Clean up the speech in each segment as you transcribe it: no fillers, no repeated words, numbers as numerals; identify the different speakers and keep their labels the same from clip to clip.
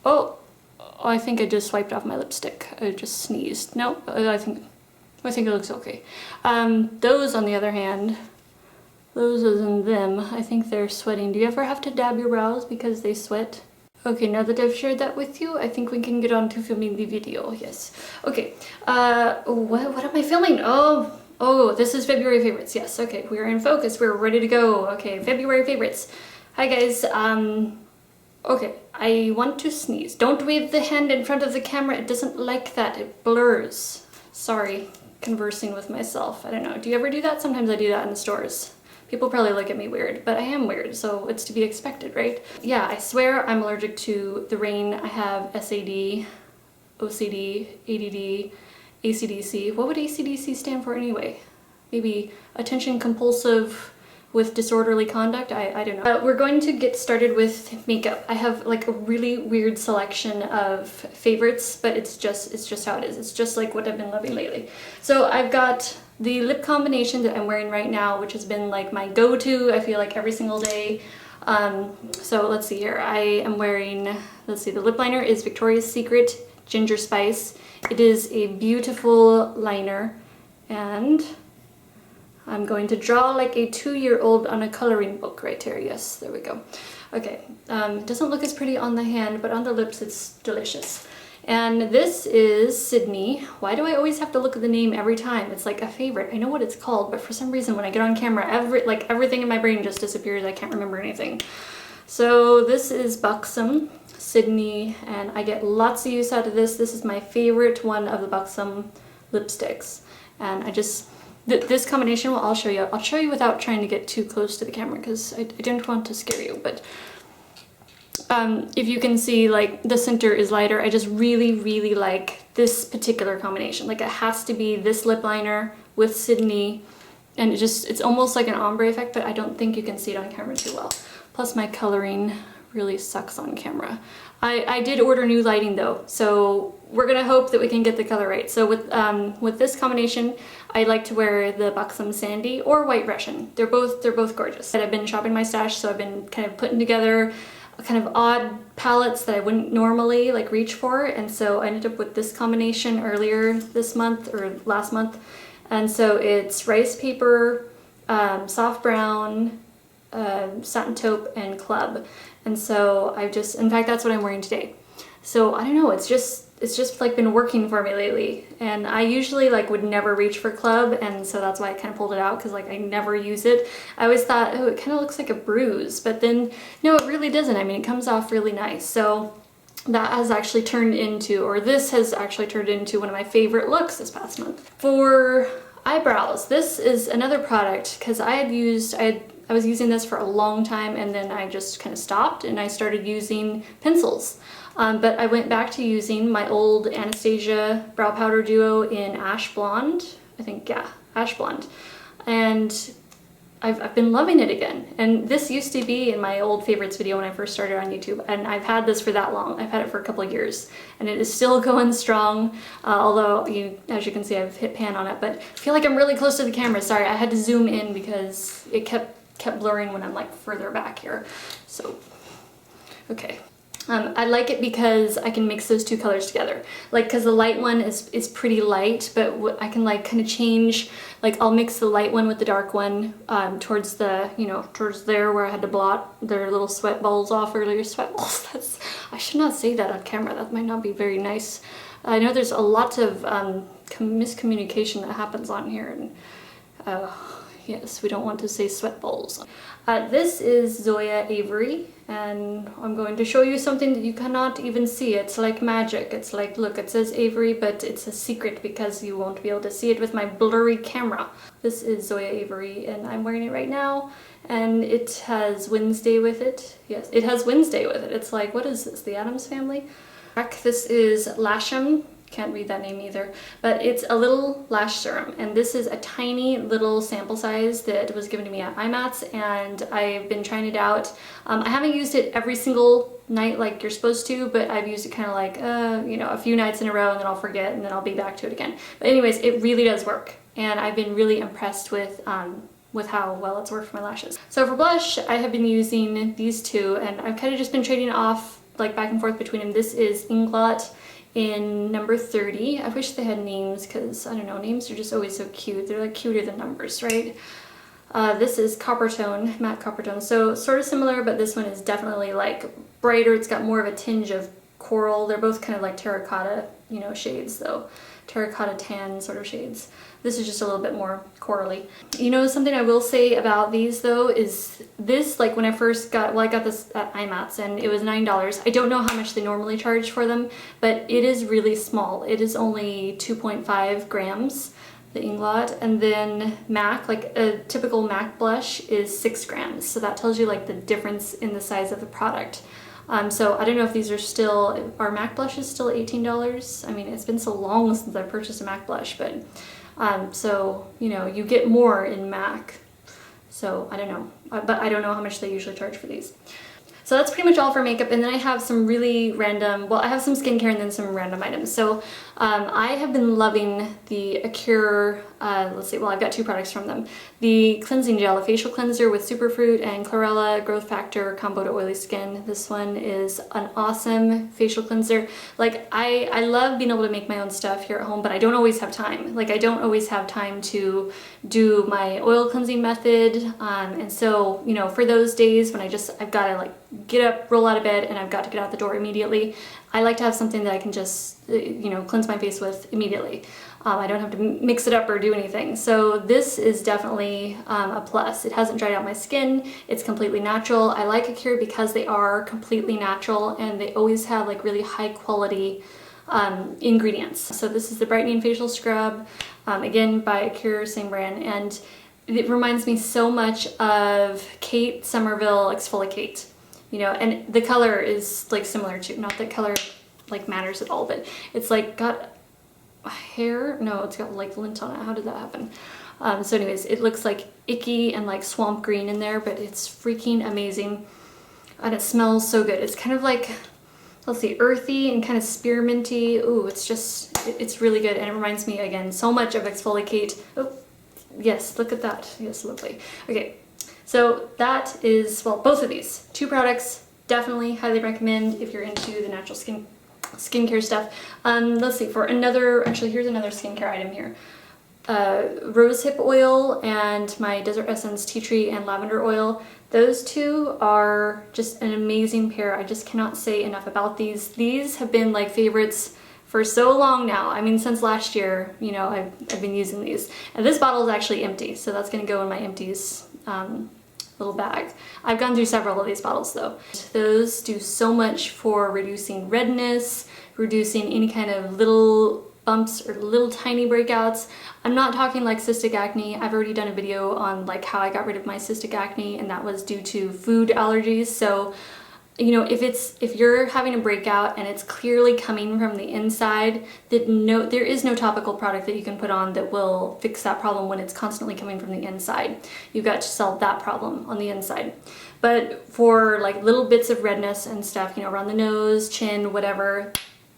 Speaker 1: Oh, I think I just swiped off my lipstick. I just sneezed. No, I think it looks okay. Those on the other hand, those isn't them. I think they're sweating. Do you ever have to dab your brows because they sweat? Okay, now that I've shared that with you, I think we can get on to filming the video. Yes. Okay. What am I filming? Oh, this is February favorites. Yes. Okay, we're in focus. We're ready to go. Okay, February favorites. Hi guys. Okay, I want to sneeze. Don't wave the hand in front of the camera. It doesn't like that. It blurs. Sorry, conversing with myself. I don't know. Do you ever do that? Sometimes I do that in the stores. People probably look at me weird, but I am weird, so it's to be expected, right? Yeah, I swear I'm allergic to the rain. I have SAD, OCD, ADD, ACDC. What would ACDC stand for anyway? Maybe attention compulsive with disorderly conduct? I don't know. We're going to get started with makeup. I have like a really weird selection of favorites, but it's just how it is. It's just like what I've been loving lately. So I've got the lip combination that I'm wearing right now, which has been like my go-to, I feel like every single day. So let's see here. I am wearing, let's see, the lip liner is Victoria's Secret Ginger Spice. It is a beautiful liner, and I'm going to draw like a 2-year-old on a coloring book right here. Yes, there we go. Okay, it doesn't look as pretty on the hand, but on the lips it's delicious. And this is Sydney. Why do I always have to look at the name every time? It's like a favorite. I know what it's called, but for some reason when I get on camera, everything in my brain just disappears. I can't remember anything. So this is Buxom Sydney, and I get lots of use out of this. This is my favorite one of the Buxom lipsticks. And I just, this combination, well, I'll show you. I'll show you without trying to get too close to the camera because I didn't want to scare you, but if you can see, like, the center is lighter. I just really like this particular combination. Like, it has to be this lip liner with Sydney, and it's almost like an ombre effect, but I don't think you can see it on camera too well. Plus my coloring really sucks on camera. I did order new lighting though, so we're gonna hope that we can get the color right. So with this combination, I like to wear the Buxom Sandy or White Russian. They're both gorgeous. I've been shopping my stash, so I've been kind of putting together kind of odd palettes that I wouldn't normally like reach for, and so I ended up with this combination earlier this month or last month. And so it's Ricepaper, soft brown, satin taupe, and club. And so in fact that's what I'm wearing today. So I don't know, it's just like been working for me lately, and I usually like would never reach for club, and so that's why I kind of pulled it out, because like I never use it. I always thought, oh, it kind of looks like a bruise, but then no, it really doesn't. I mean, it comes off really nice. So that has actually turned into, or this has actually turned into one of my favorite looks this past month. For eyebrows, this is another product, because I was using this for a long time, and then I just kind of stopped and I started using pencils. But I went back to using my old Anastasia brow powder duo in Ash Blonde. I think, yeah, Ash Blonde. And I've been loving it again. And this used to be in my old favorites video when I first started on YouTube, and I've had this for that long. I've had it for a couple of years, and it is still going strong, although, as you can see, I've hit pan on it, but I feel like I'm really close to the camera. Sorry, I had to zoom in because it kept blurring when I'm like further back here. So, okay. I like it because I can mix those two colors together. Like, because the light one is pretty light, but I can like kind of change, like I'll mix the light one with the dark one towards the, towards there where I had to blot their little sweat balls off earlier. Sweat balls, I should not say that on camera. That might not be very nice. I know there's a lot of miscommunication that happens on here, and yes, we don't want to say sweat balls. This is Zoya Avery, and I'm going to show you something that you cannot even see. It's like magic. It's like, look, it says Avery, but it's a secret because you won't be able to see it with my blurry camera. This is Zoya Avery, and I'm wearing it right now, and it has Wednesday with it. Yes, it has Wednesday with it. It's like, what is this, the Addams Family? This is Lashem. Can't read that name either, but it's a little lash serum, and this is a tiny little sample size that was given to me at IMATS, and I've been trying it out. I haven't used it every single night like you're supposed to, but I've used it kind of like a few nights in a row, and then I'll forget, and then I'll be back to it again. But anyways, it really does work, and I've been really impressed with how well it's worked for my lashes. So for blush, I have been using these two, and I've kind of just been trading off like back and forth between them. This is Inglot in number 30. I wish they had names because, I don't know, names are just always so cute. They're like cuter than numbers, right? This is Coppertone, matte Coppertone. So sort of similar, but this one is definitely like brighter. It's got more of a tinge of coral. They're both kind of like terracotta, you know, shades though. Terracotta tan sort of shades. This is just a little bit more corally. You know, something I will say about these though is this, like when I first got, well, I got this at IMATS and it was $9. I don't know how much they normally charge for them, but it is really small. It is only 2.5 grams, the Inglot, and then MAC, like a typical MAC blush is 6 grams. So that tells you like the difference in the size of the product. So I don't know if these are still, are MAC blushes still $18? I mean, it's been so long since I purchased a MAC blush, but so, you know, you get more in MAC. So I don't know, but I don't know how much they usually charge for these. So that's pretty much all for makeup, and then I have some really random, well, I have some skincare and then some random items. So I have been loving the Acure, let's see, well, I've got 2 products from them. The cleansing gel, a facial cleanser with superfruit and chlorella growth factor combo to oily skin. This one is an awesome facial cleanser. Like I love being able to make my own stuff here at home, but I don't always have time. Like I don't always have time to do my oil cleansing method. And so, you know, for those days when I've got to like get up, roll out of bed, and I've got to get out the door immediately, I like to have something that I can just, you know, cleanse my face with immediately. I don't have to mix it up or do anything. So this is definitely a plus. It hasn't dried out my skin. It's completely natural. I like Acure because they are completely natural and they always have like really high quality ingredients. So this is the Brightening Facial Scrub, again by Acure, same brand, and it reminds me so much of Kate Somerville Exfoliate. You know, and the color is like similar to, not that color like matters at all, but it's like got hair, no, it's got like lint on it. How did that happen? So anyways, it looks like icky and like swamp green in there, but it's freaking amazing and it smells so good. It's kind of like, let's see, earthy and kind of spearminty. Ooh, it's just, it's really good, and it reminds me again so much of Exfoliate. Oh yes, look at that. Yes, lovely. Okay, so that is, well, both of these 2 products, definitely highly recommend if you're into the natural skincare stuff. Let's see, for another, actually here's another skincare item here. Rosehip oil and my Desert Essence Tea Tree and Lavender oil. Those 2 are just an amazing pair. I just cannot say enough about these. These have been like favorites for so long now. I mean, since last year, you know, I've been using these. And this bottle is actually empty, so that's gonna go in my empties little bag. I've gone through several of these bottles though. Those do so much for reducing redness, reducing any kind of little bumps or little tiny breakouts. I'm not talking like cystic acne. I've already done a video on like how I got rid of my cystic acne, and that was due to food allergies. So, you know, if you're having a breakout and it's clearly coming from the inside, that there is no topical product that you can put on that will fix that problem when it's constantly coming from the inside. You've got to solve that problem on the inside. But for like little bits of redness and stuff, you know, around the nose, chin, whatever,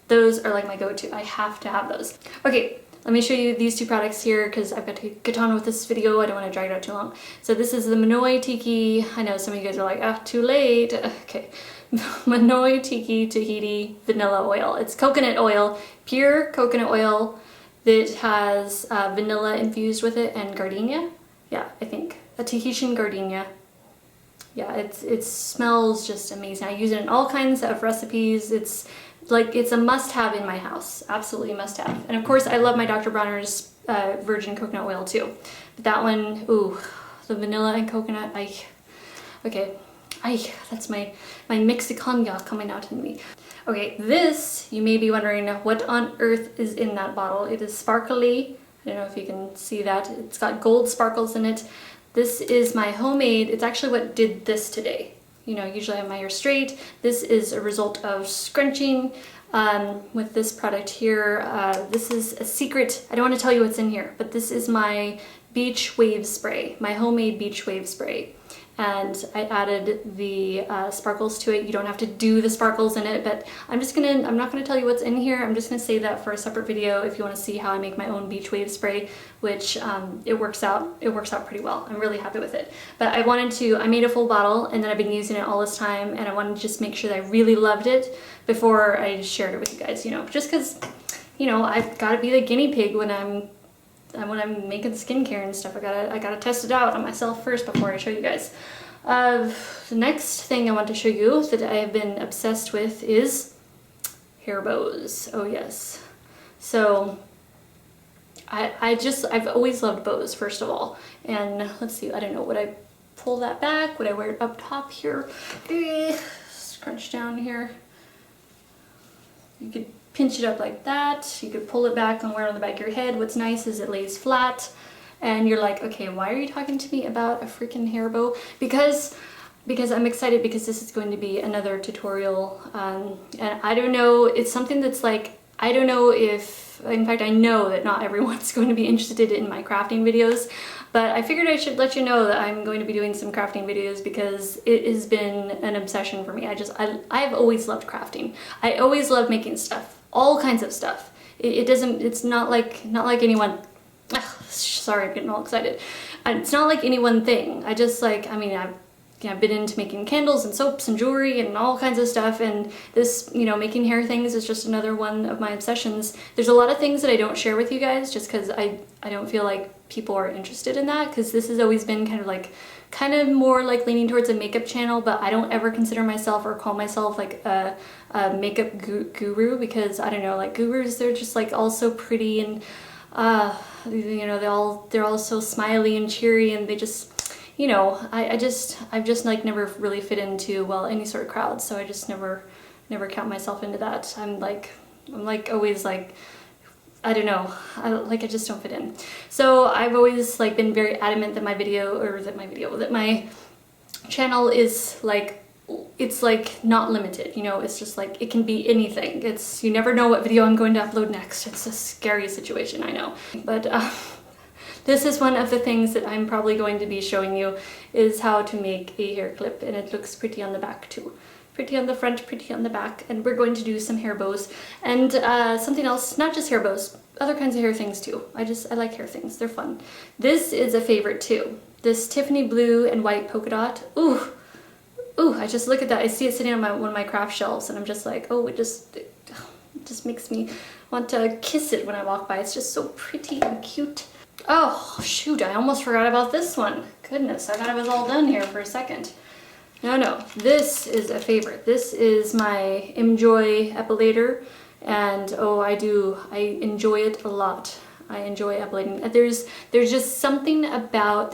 Speaker 1: those are like my go-to. I have to have those. Okay, let me show you these 2 products here because I've got to get on with this video. I don't want to drag it out too long. So this is the Monoi Tiki. I know some of you guys are like, ah, too late. Okay. Monoi Tiki Tahiti vanilla oil. It's coconut oil, pure coconut oil that has vanilla infused with it and gardenia. Yeah, I think a Tahitian gardenia. Yeah, it smells just amazing. I use it in all kinds of recipes. It's a must-have in my house. Absolutely must-have. And of course, I love my Dr. Bronner's virgin coconut oil too. But that one, ooh, the vanilla and coconut, that's my Mexicana coming out in me. Okay, this, you may be wondering what on earth is in that bottle. It is sparkly. I don't know if you can see that. It's got gold sparkles in it. This is my homemade, it's actually what did this today. You know, usually I have my hair straight. This is a result of scrunching with this product here. This is a secret. I don't want to tell you what's in here, but this is my beach wave spray, my homemade beach wave spray. and I added the sparkles to it. You don't have to do the sparkles in it, but I'm not gonna tell you what's in here. I'm just gonna save that for a separate video if you want to see how I make my own beach wave spray, which it works out pretty well. I'm really happy with it. But I made a full bottle, and then I've been using it all this time, and I wanted to just make sure that I really loved it before I shared it with you guys, you know, just because, you know, I've got to be the guinea pig when I'm making skincare and stuff. I gotta test it out on myself first before I show you guys. The next thing I want to show you that I have been obsessed with is hair bows. Oh yes. So I've always loved bows, first of all. And let's see, I don't know, would I pull that back? Would I wear it up top here? Scrunch down here. You could pinch it up like that. You could pull it back and wear it on the back of your head. What's nice is it lays flat, and you're like, okay, why are you talking to me about a freaking hair bow? Because I'm excited, because this is going to be another tutorial, and I don't know, it's something that's like, I don't know if, in fact, I know that not everyone's going to be interested in my crafting videos, but I figured I should let you know that I'm going to be doing some crafting videos because it has been an obsession for me. I've always loved crafting. I always loved making stuff. All kinds of stuff. It's not like anyone, sorry, I'm getting all excited. It's not like any one thing. I just like, I mean, I've been into making candles and soaps and jewelry and all kinds of stuff, and this, you know, making hair things is just another one of my obsessions. There's a lot of things that I don't share with you guys just because I don't feel like people are interested in that, because this has always been kind of more like leaning towards a makeup channel, but I don't ever consider myself or call myself like a makeup guru, because I don't know, like gurus, they're just like all so pretty and you know, they're all so smiley and cheery, and they just, you know, I've just like never really fit into, well, any sort of crowd, so I just never count myself into that. I'm like always like, I don't know, I just don't fit in. So I've always like been very adamant that that my channel is like, it's like not limited, you know, it's just like, it can be anything. You never know what video I'm going to upload next. It's a scary situation, I know. But this is one of the things that I'm probably going to be showing you, is how to make a hair clip, and it looks pretty on the back too. Pretty on the front, pretty on the back, and we're going to do some hair bows and something else, not just hair bows, other kinds of hair things too. I like hair things, they're fun. This is a favorite too. This Tiffany blue and white polka dot. Ooh, I just look at that. I see it sitting on one of my craft shelves, and I'm just like, oh, it just makes me want to kiss it when I walk by. It's just so pretty and cute. Oh, shoot, I almost forgot about this one. Goodness, I thought I was all done here for a second. No, this is a favorite. This is my Emjoi Epilator, and oh, I enjoy it a lot. I enjoy epilating. There's just something about,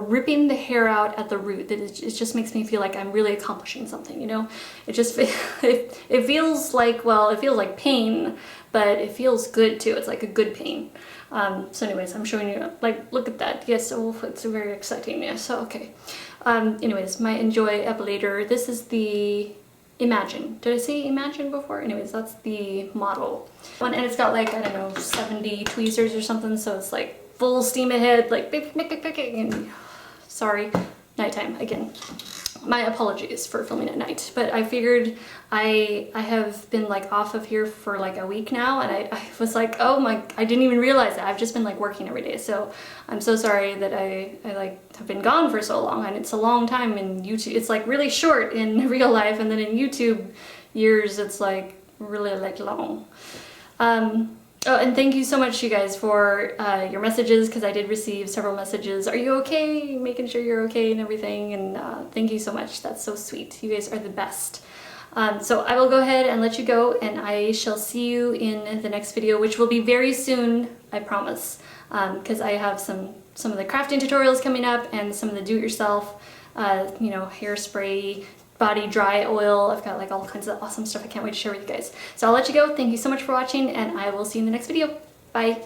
Speaker 1: ripping the hair out at the root that it just makes me feel like I'm really accomplishing something, you know? It just, it feels like, well, it feels like pain, but it feels good too. It's like a good pain. So anyways, I'm showing you, like, look at that. Yes, oh, it's very exciting. Yes, so, okay. Anyways, my Emjoi Epilator. This is the Emagine. Did I say Emagine before? Anyways, that's the model one, and it's got like, I don't know, 70 tweezers or something, so it's like full steam ahead, like and sorry, nighttime again. My apologies for filming at night, but I figured I have been like off of here for like a week now, and I was like, oh my, I didn't even realize that. I've just been like working every day, so I'm so sorry that I like have been gone for so long, and it's a long time in YouTube. It's like really short in real life, and then in YouTube years, it's like really like long. Oh, and thank you so much, you guys, for your messages, because I did receive several messages. Are you okay? Making sure you're okay and everything, and thank you so much. That's so sweet. You guys are the best. So I will go ahead and let you go, and I shall see you in the next video, which will be very soon, I promise, because I have some of the crafting tutorials coming up, and some of the do-it-yourself, you know, hairspray, body dry oil. I've got like all kinds of awesome stuff I can't wait to share with you guys. So I'll let you go. Thank you so much for watching, and I will see you in the next video. Bye.